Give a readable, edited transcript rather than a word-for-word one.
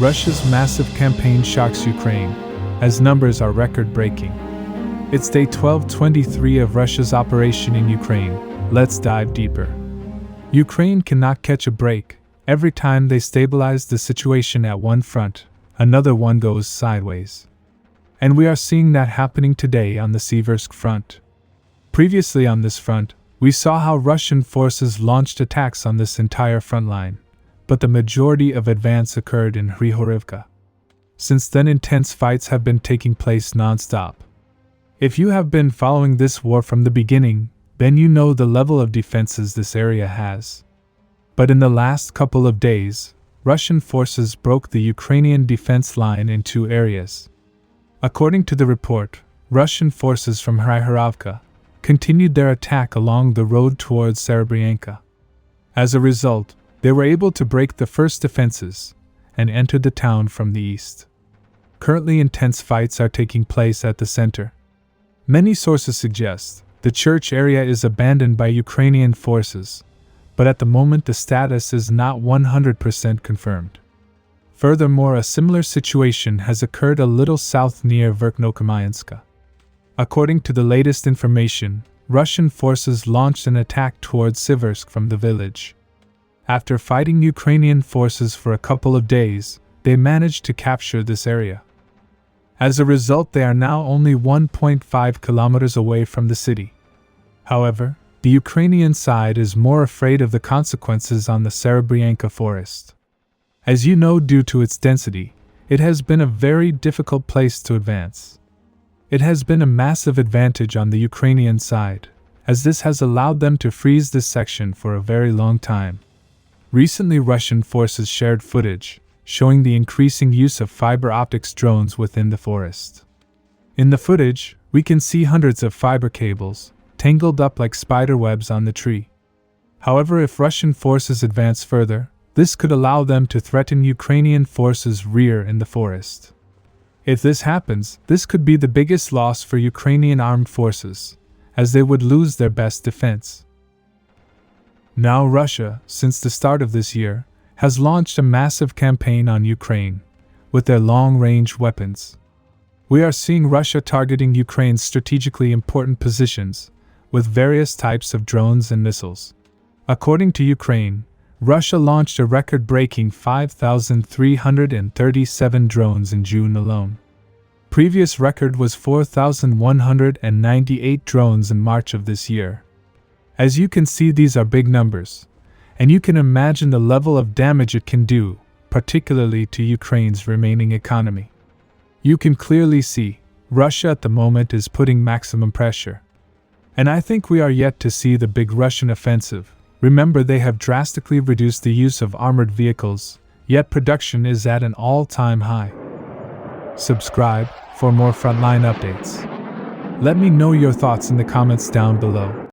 Russia's massive campaign shocks Ukraine, as numbers are record-breaking. It's day 1223 of Russia's operation in Ukraine. Let's dive deeper. Ukraine cannot catch a break. Every time they stabilize the situation at one front, another one goes sideways. And we are seeing that happening today on the Severk Front. Previously on this front, we saw how Russian forces launched attacks on this entire front line, but the majority of advance occurred in Hiharavka. Since then, intense fights have been taking place non-stop. If you have been following this war from the beginning, then you know the level of defenses this area has. But in the last couple of days, Russian forces broke the Ukrainian defense line in two areas. According to the report, Russian forces from Hiharavka continued their attack along the road towards Cerebrianka. As a result, they were able to break the first defenses and entered the town from the east. Currently, intense fights are taking place at the center. Many sources suggest the church area is abandoned by Ukrainian forces, but at the moment the status is not 100% confirmed. Furthermore, a similar situation has occurred a little south near Vernokayanska. According to the latest information, Russian forces launched an attack towards Seversk from the village. After fighting Ukrainian forces for a couple of days, they managed to capture this area. As a result, they are now only 1.5 kilometers away from the city. However, the Ukrainian side is more afraid of the consequences on the Cerebrianka forest. As you know, due to its density, it has been a very difficult place to advance. It has been a massive advantage on the Ukrainian side, as this has allowed them to freeze this section for a very long time. Recently, Russian forces shared footage showing the increasing use of fiber optics drones within the forest. In the footage, we can see hundreds of fiber cables tangled up like spider webs on the tree. However, if Russian forces advance further, this could allow them to threaten Ukrainian forces' rear in the forest. If this happens, this could be the biggest loss for Ukrainian armed forces, as they would lose their best defense. Now Russia, since the start of this year, has launched a massive campaign on Ukraine, with their long-range weapons. We are seeing Russia targeting Ukraine's strategically important positions, with various types of drones and missiles. According to Ukraine, Russia launched a record-breaking 5,337 drones in June alone. Previous record was 4,198 drones in March of this year. As you can see, these are big numbers, and you can imagine the level of damage it can do, particularly to Ukraine's remaining economy. You can clearly see, Russia at the moment is putting maximum pressure. And I think we are yet to see the big Russian offensive. Remember, they have drastically reduced the use of armored vehicles, yet production is at an all-time high. Subscribe for more frontline updates. Let me know your thoughts in the comments down below.